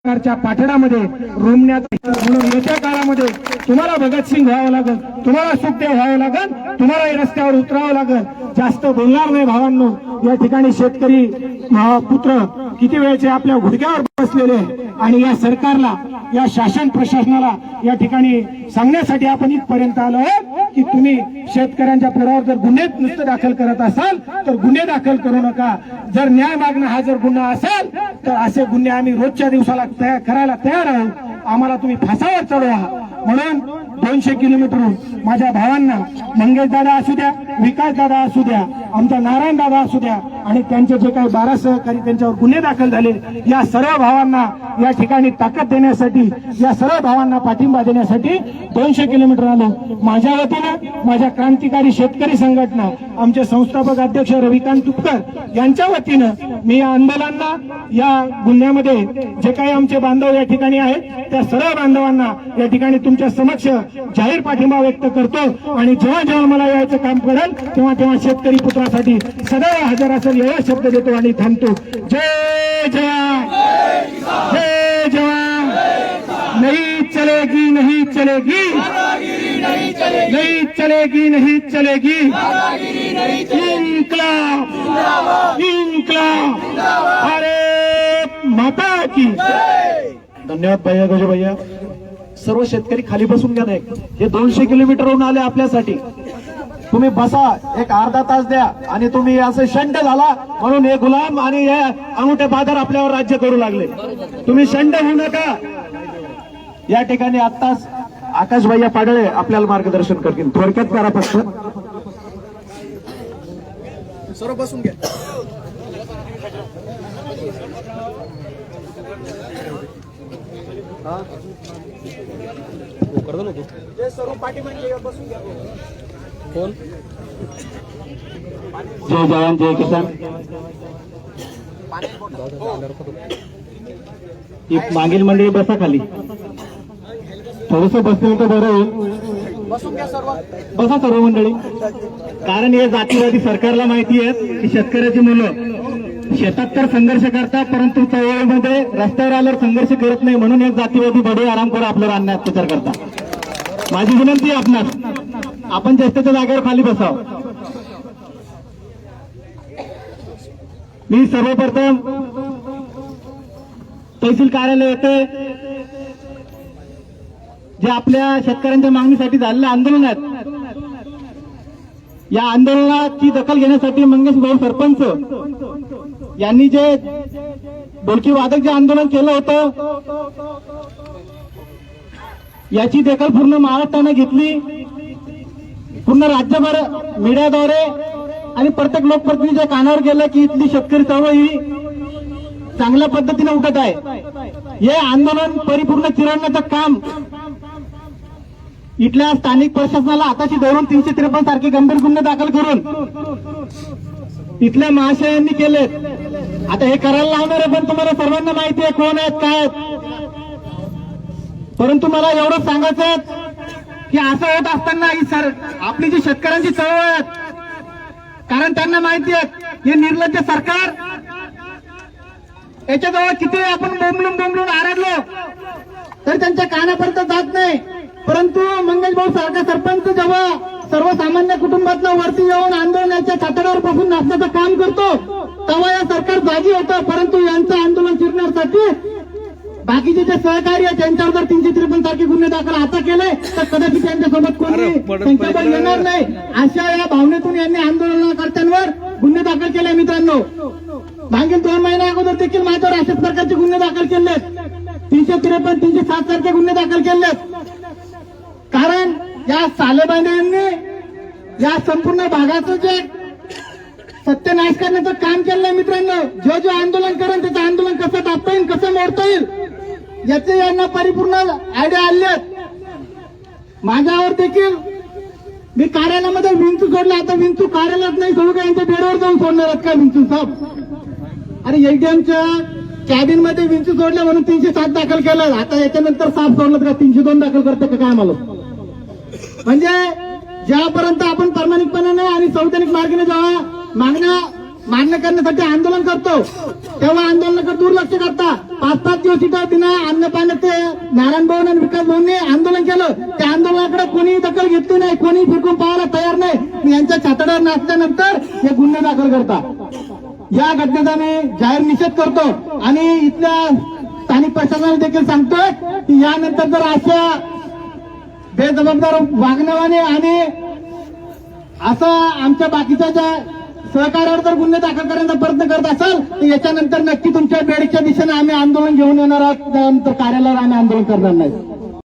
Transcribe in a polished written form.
सरकारच्या पाठडामध्ये रोमण्यात म्हणून येत्या काळामध्ये तुम्हाला भगतसिंग व्हावं लागेल, तुम्हाला सुखदेव व्हावं लागेल, तुम्हाला रस्त्यावर उतरावं लागेल. जास्त बोलणार नाही भावांनो. या ठिकाणी शेतकरी पुत्र किती वेळचे आपल्या गुडघ्यावर बसलेले आणि या सरकारला, या शासन प्रशासनाला या ठिकाणी सांगण्यासाठी आपण इथपर्यंत आलो की तुम्ही शेतकऱ्यांच्या पुढावर जर गुन्हे नुसते दाखल करत असाल तर गुन्हे दाखल करू नका. जर न्याय मागणं हा जर गुन्हा असेल तर असे गुन्हे आम्ही रोजच्या दिवसाला करायला तयार आहोत. आम्हाला तुम्ही फासावर चढवा. म्हणून 200 किलोमीटरहून माझ्या भावांना, मंगेश दादा असू द्या, विकास दादा असू द्या, आमचा नारायण दादा असू द्या आणि त्यांचे जे काही 12 सहकारी त्यांच्यावर गुन्हे दाखल झाले, या सर्व भावांना या ठिकाणी ताकद देण्यासाठी, या सर्व भावांना पाठिंबा देण्यासाठी 200 किलोमीटर आलो. माझ्या वतीनं, माझ्या क्रांतिकारी शेतकरी संघटना, आमचे संस्थापक अध्यक्ष रविकांत तुपकर यांच्या वतीनं मी या आंदोलनांना, या गुन्ह्यामध्ये जे काही आमचे बांधव या ठिकाणी आहेत त्या सर्व बांधवांना या ठिकाणी तुमच्या समक्ष जाहीर पाठिंबा व्यक्त करतो. आणि जेव्हा जेव्हा मला यायचं काम पडेल तेव्हा तेव्हा शेतकरी पुत्रासाठी सदैव हजर असेल एवढा शब्द देतो आणि थांबतो. जय जवान, जय जवान. नहीं चलेगी, नहीं चलेगी, नहीं चलेगी, नहीं चलेगी. इन्कलाब, इन्कलाब, भारत माता की. धन्यवाद भैया, गजो भैया. सर्व शेतकरी खाली बसून घ्या. नाही, हे 200 किलोमीटरहून आले आपल्यासाठी. तुम्ही बसा, एक अर्धा तास द्या आणि तुम्ही असं शंड झाला म्हणून हे गुलाम आणि हे अंगुठे बाजार आपल्यावर राज्य करू लागले. तुम्ही शंड होऊ नका. या ठिकाणी आत्ताच आकाश भैया पाडळे आपल्याला मार्गदर्शन करतील. थोडक्यात करा फक्त. सर्व बसून घ्या. सर्व पाठीमागे बसून घ्या. कोण? जय जवान, जय किसान. मागील मंडळी बसा खाली. थोडस बसलं तर बरं होईल. बसून घ्या सर्व. बसा सर्व मंडळी. कारण हे जातीवादी सरकारला माहिती आहे की शेतकऱ्याची मुलं शेतात तर संघर्ष करतात परंतु चळवळीमध्ये रस्त्यावर आल्यावर संघर्ष करत नाही. म्हणून एक जातीवादी बडे आरामखोर आपल्यावर आणण्यात अत्याचार करतात. माझी विनंती आहे आपणास, आपण जास्तीच्या जागेवर खाली बसावं. मी सर्वप्रथम तहसील कार्यालय येथे जे आपल्या शेतकऱ्यांच्या मागणीसाठी झालेले आंदोलन आहेत, या आंदोलनाची दखल घेण्यासाठी मंगेश भाऊ सरपंच यांनी जे ढोलकी वादक जे आंदोलन केलं होतं याची दखल पूर्ण महाराष्ट्राने घेतली. पूर्ण राज्यभर मीडियाद्वारे आणि प्रत्येक लोकप्रतिनिधीच्या कानावर गेलं की इथली शेतकरी चळवळ ही चांगल्या पद्धतीने उठत आहे. हे आंदोलन परिपूर्ण चिरडण्याचं काम इथल्या स्थानिक प्रशासनाला हाताशी धरून 353 सारखे गंभीर गुन्हे दाखल करून इथल्या महाशयांनी केलेत. आता हे करायला लावणार आहे पण तुम्हाला सर्वांना माहिती आहे कोण आहेत, काय आहेत. परंतु मला एवढं सांगायचं आहे की असं होत असताना ही आपली जी शेतकऱ्यांची चळवळ आहे, कारण त्यांना माहिती आहे हे निर्लज्ज सरकार, याच्याजवळ किती आपण बोंबलून आरडलो तर त्यांच्या कानापर्यंत जात नाही. परंतु मंगेश भाऊ सारखा सरपंच जेव्हा सर्वसामान्य कुटुंबातलं वरती येऊन आंदोलनाच्या छाताडावर बसून नाचण्याचं काम करतो तेव्हा या सरकार जागी होतं. परंतु यांचं आंदोलन चिरण्यासाठी बाकीचे जे सहकारी आहेत त्यांच्यावर जर 353 सारखे गुन्हे दाखल आता केले तर कदाचित त्यांच्यासोबत कोणी संख्याबळ येणार नाही. अशा या भावनेतून यांनी आंदोलनकर्त्यांवर गुन्हे दाखल केले. मित्रांनो, मागील 2 महिन्या अगोदर देखील माझ्यावर अशाच प्रकारचे गुन्हे दाखल केलेत. 353, 307 सारखे गुन्हे दाखल केलेत. कारण या सालेबांध्यांनी या संपूर्ण भागाचं जे सत्यानाश करण्याचं काम केलंय. मित्रांनो, जे आंदोलन करेल त्याचं आंदोलन कसं दाबता येईल, कसं मोडता येईल याचे यांना परिपूर्ण आयडिया आले आहेत. माझ्यावर देखील मी कार्यालयामध्ये विंचू सोडला. आता विंचू कार्यालयात नाही सोडू का, यांच्या बेडवर जाऊन सोडणार आहेत का विंचू साहेब? आणि एटीएमच्या कॅबिन मध्ये विंचू सोडल्या म्हणून 307 दाखल केलं. आता याच्यानंतर साफ सोडलं का 302 दाखल करते का काय? मला म्हणजे ज्यापर्यंत आपण प्रामाणिकपणाने आणि संवैधानिक मार्गाने जेव्हा मागण्या मान्य करण्यासाठी आंदोलन करतो तेव्हा आंदोलनाकडे दुर्लक्ष करता. 5-5 दिवस इथं तिनं अन्न पाण्याचे नारायण भाऊ आणि विकास भाऊंनी आंदोलन केलं. त्या आंदोलनाकडे कोणी दखल घेतली नाही, कोणी फिरकून पाहायला तयार नाही. यांच्या छाताडावर नाचल्यानंतर हे गुन्हे दाखल करता. या घटनेचा मी जाहीर निषेध करतो आणि इथल्या स्थानिक प्रशासनाला देखील सांगतोय की यानंतर जर अशा बेजबाबदार वागण्यावाने आणि असं आमच्या बाकीच्या ज्या सहकार्यावर जर गुन्हे दाखल करण्याचा प्रयत्न करत असाल तर याच्यानंतर नक्की तुमच्या बेडच्या दिशेने आम्ही आंदोलन घेऊन येणार आहोत. त्यानंतर कार्यालयावर आम्ही आंदोलन करणार नाही.